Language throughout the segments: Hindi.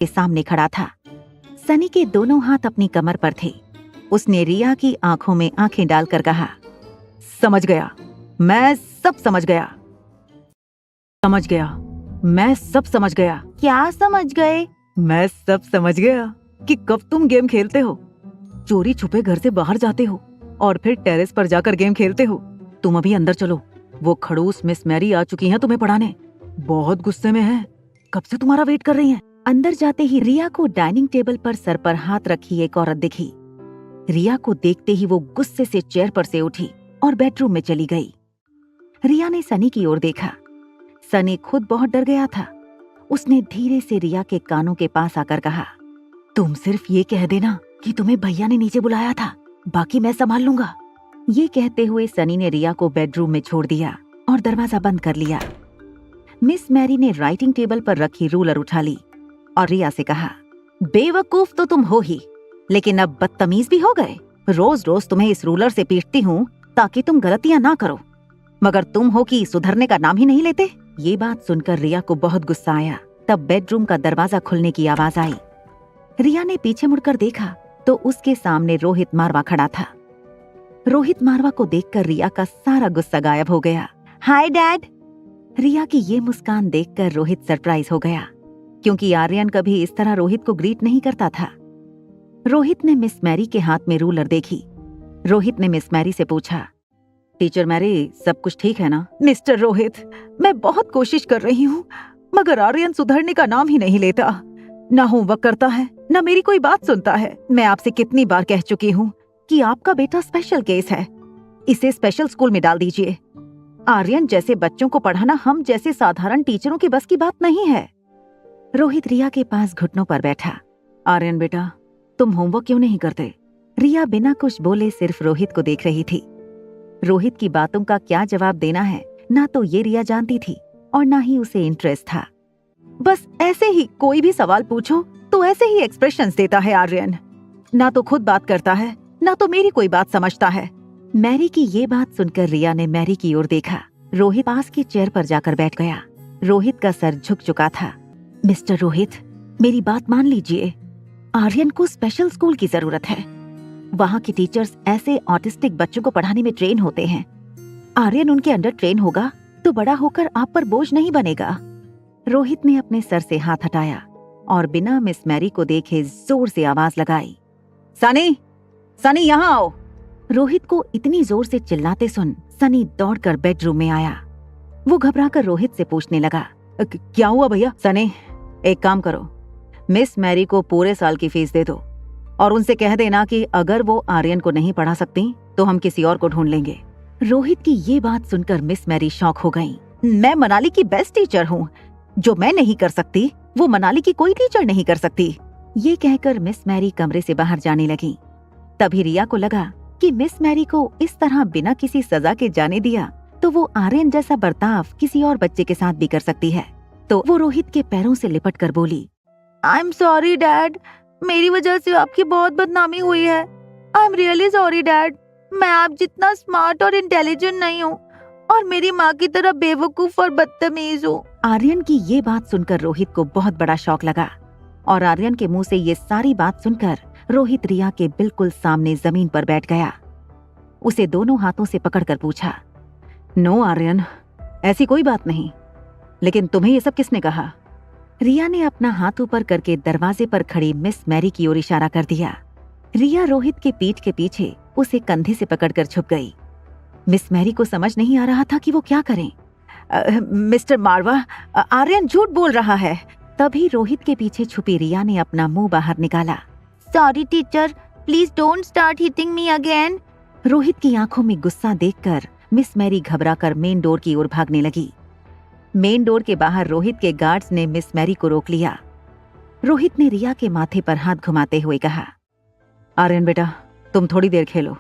के सामने खड़ा था। सनी के दोनों हाथ अपनी कमर पर थे। उसने रिया की आंखों में आंखें डालकर कहा, समझ गया, मैं सब समझ गया। समझ गया, मैं सब समझ गया। क्या समझ गए? मैं सब समझ गया कि कब तुम गेम खेलते हो, चोरी छुपे घर से बाहर जाते हो और फिर टेरेस पर जाकर गेम खेलते हो। तुम अभी अंदर चलो, वो खड़ूस मिस मैरी आ चुकी हैं तुम्हें पढ़ाने। बहुत गुस्से में हैं, कब से तुम्हारा वेट कर रही हैं। अंदर जाते ही रिया को डाइनिंग टेबल पर सर पर हाथ रखी एक औरत दिखी। रिया को देखते ही वो गुस्से से चेयर पर से उठी और बेडरूम में चली गई। रिया ने सनी की ओर देखा। सनी खुद बहुत डर गया था। उसने धीरे से रिया के कानों के पास आकर कहा, तुम सिर्फ ये कह देना कि तुम्हें भैया ने नीचे बुलाया था, बाकी मैं संभाल लूंगा। ये कहते हुए सनी ने रिया को बेडरूम में छोड़ दिया और दरवाजा बंद कर लिया। मिस मैरी ने राइटिंग टेबल पर रखी रूलर उठा ली और रिया से कहा, बेवकूफ तो तुम हो ही, लेकिन अब बदतमीज भी हो गए। रोज रोज तुम्हें इस रूलर से पीटती हूँ ताकि तुम गलतियां ना करो, मगर तुम हो कि सुधरने का नाम ही नहीं लेते। ये बात सुनकर रिया को बहुत गुस्सा आया। तब बेडरूम का दरवाजा खुलने की आवाज आई। रिया ने पीछे मुड़कर देखा तो उसके सामने रोहित मारवा खड़ा था। रोहित मारवा को देखकर रिया का सारा गुस्सा गायब हो गया। Hi dad. रिया की ये मुस्कान देखकर रोहित सरप्राइज हो गया, क्योंकि आर्यन कभी इस तरह रोहित को ग्रीट नहीं करता था। रोहित ने मिस मैरी के हाथ में रूलर देखी। रोहित ने मिस मैरी से पूछा, टीचर मैरी, सब कुछ ठीक है ना? मिस्टर रोहित, मैं बहुत कोशिश कर रही हूँ, मगर आर्यन सुधरने का नाम ही नहीं लेता। ना होमवर्क करता है, ना मेरी कोई बात सुनता है। मैं आपसे कितनी बार कह चुकी हूँ कि आपका बेटा स्पेशल केस है, इसे स्पेशल स्कूल में डाल दीजिए। आर्यन जैसे बच्चों को पढ़ाना हम जैसे साधारण टीचरों की बस की बात नहीं है। रोहित रिया के पास घुटनों पर बैठा। आर्यन बेटा, तुम होमवर्क क्यों नहीं करते? रिया बिना कुछ बोले सिर्फ रोहित को देख रही थी। रोहित की बातों का क्या जवाब देना है, ना तो ये रिया जानती थी और ना ही उसे इंटरेस्ट था। बस ऐसे ही कोई भी सवाल पूछो तो ऐसे ही एक्सप्रेशंस देता है आर्यन। ना तो खुद बात करता है, ना तो मेरी कोई बात समझता है। मैरी की ये बात सुनकर रिया ने मैरी की ओर देखा। रोहित पास की चेयर पर जाकर बैठ गया। रोहित का सर झुक चुका था। मिस्टर रोहित, मेरी बात मान लीजिए। आर्यन को स्पेशल स्कूल की जरूरत है। वहाँ के टीचर्स ऐसे ऑटिस्टिक बच्चों को पढ़ाने में ट्रेन होते हैं। आर्यन उनके अंडर ट्रेन होगा तो बड़ा होकर आप पर बोझ नहीं बनेगा। रोहित ने अपने सर से हाथ हटाया और बिना मिस मैरी को देखे जोर से आवाज लगाई, सनी, सनी यहाँ आओ। रोहित को इतनी जोर से चिल्लाते सुन सनी दौड़कर बेडरूम में आया। वो घबराकर रोहित से पूछने लगा, क्या हुआ भैया? सनी, एक काम करो, मिस मैरी को पूरे साल की फीस दे दो और उनसे कह देना कि अगर वो आर्यन को नहीं पढ़ा सकती तो हम किसी और को ढूंढ लेंगे। रोहित की ये बात सुनकर मिस मैरी शॉक हो गई। मैं मनाली की बेस्ट टीचर हूँ, जो मैं नहीं कर सकती वो मनाली की कोई टीचर नहीं कर सकती। ये कहकर मिस मैरी कमरे से बाहर जाने लगी। तभी रिया को लगा कि मिस मैरी को इस तरह बिना किसी सजा के जाने दिया तो वो आर्यन जैसा बर्ताव किसी और बच्चे के साथ भी कर सकती है। तो वो रोहित के पैरों से लिपट कर बोली, आई एम सॉरी डैड, मेरी वजह से आपकी बहुत बदनामी हुई है। I am really sorry dad, मैं आप जितना स्मार्ट और इंटेलिजेंट नहीं हूँ और मेरी माँ की तरह बेवकूफ और बदतमीज हूँ। आर्यन की ये बात सुनकर रोहित को बहुत बड़ा शौक लगा और आर्यन के मुंह से ये सारी बात सुनकर रोहित रिया के बिल्कुल सामने जमीन पर बैठ गया। उसे दोनों हाथों से पकड़कर पूछा, नो आर्यन, ऐसी कोई बात नहीं, लेकिन तुम्हें ये सब किसने कहा? रिया ने अपना हाथ ऊपर करके दरवाजे पर खड़ी मिस मैरी की ओर इशारा कर दिया। रिया रोहित के पीठ के पीछे उसे कंधे से पकड़कर छुप गई। मिस मैरी को समझ नहीं आ रहा था कि वो क्या करें। मिस्टर मारवा, आर्यन झूठ बोल रहा है। तभी रोहित के पीछे छुपी रिया ने अपना मुंह बाहर निकाला। Sorry teacher, please don't start hitting me again. Rohit की आंखों में गुस्सा देखकर मिस मैरी घबराकर मेन डोर की ओर भागने लगी। मेन डोर के बाहर रोहित के गार्ड्स ने मिस मैरी को रोक लिया। रोहित ने रिया के माथे पर हाथ घुमाते हुए कहा, आर्यन बेटा, तुम थोड़ी देर खेलो,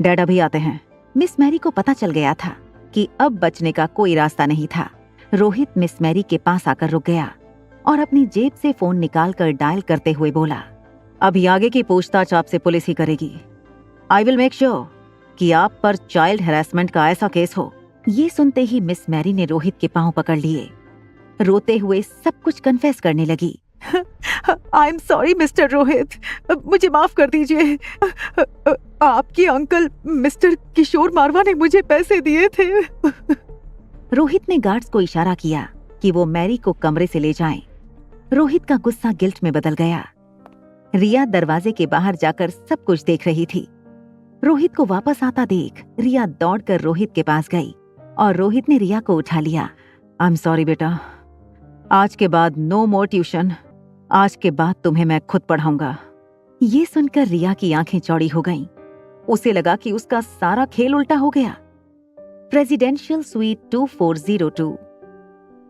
डैड अभी आते हैं। मिस मैरी को पता चल गया था कि अब बचने का कोई रास्ता नहीं था। रोहित मिस मैरी के पास आकर रुक गया और अपनी जेब से फोन निकालकर डायल करते हुए बोला, अभी आगे की पूछताछ आपसे पुलिस ही करेगी। आई विल मेक श्योर कि आप पर चाइल्ड हैरेसमेंट का ऐसा केस हो। ये सुनते ही मिस मैरी ने रोहित के पांव पकड़ लिए। रोते हुए सब कुछ कन्फेस करने लगी। I am sorry mister Rohit, मुझे माफ कर दीजिए। आपके अंकल मिस्टर किशोर मारवा ने मुझे पैसे दिए थे। रोहित ने गार्ड्स को इशारा किया कि वो मैरी को कमरे से ले जाएं। रोहित का गुस्सा गिल्ट में बदल गया। रिया दरवाजे के बाहर जाकर सब कुछ देख रही थी। रोहित को वापस आता देख रिया दौड़कर रोहित के पास गई और रोहित ने रिया को उठा लिया। आई एम सॉरी बेटा, आज के बाद नो मोर ट्यूशन। आज के बाद तुम्हें मैं खुद पढ़ाऊंगा। ये सुनकर रिया की आंखें चौड़ी हो गईं। उसे लगा कि उसका सारा खेल उल्टा हो गया। Presidential suite 2402।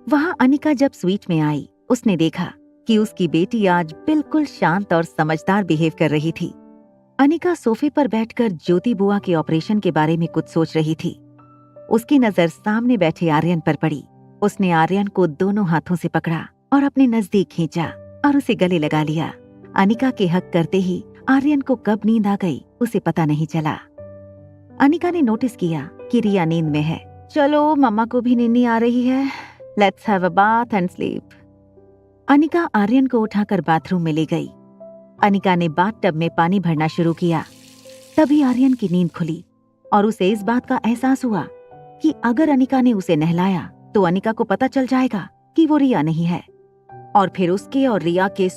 वहां अनिका जब स्वीट में आई, उसने देखा कि उसकी बेटी आज बिल्कुल शांत और समझदार बिहेव कर रही थी। अनिका सोफे पर बैठकर ज्योति बुआ के ऑपरेशन के बारे में कुछ सोच रही थी। उसकी नजर सामने बैठे आर्यन पर पड़ी। उसने आर्यन को दोनों हाथों से पकड़ा और अपने नजदीक खींचा और उसे गले लगा लिया। अनिका के हक करते ही आर्यन को कब नींद आ गई उसे पता नहीं चला। अनिका ने नोटिस किया कि रिया नींद में है। चलो मम्मा को भी नींद आ रही है, let's have a bath and sleep. Anika Aryan को उठाकर बाथरूम में ले गई। अनिका ने बाथटब में पानी भरना शुरू किया। तभी आर्यन की नींद खुली और उसे इस बात का एहसास हुआ कि अगर अनिका ने उसे नहलाया तो अनिका को पता चल जाएगा कि वो रिया नहीं है और फिर उसके और रिया के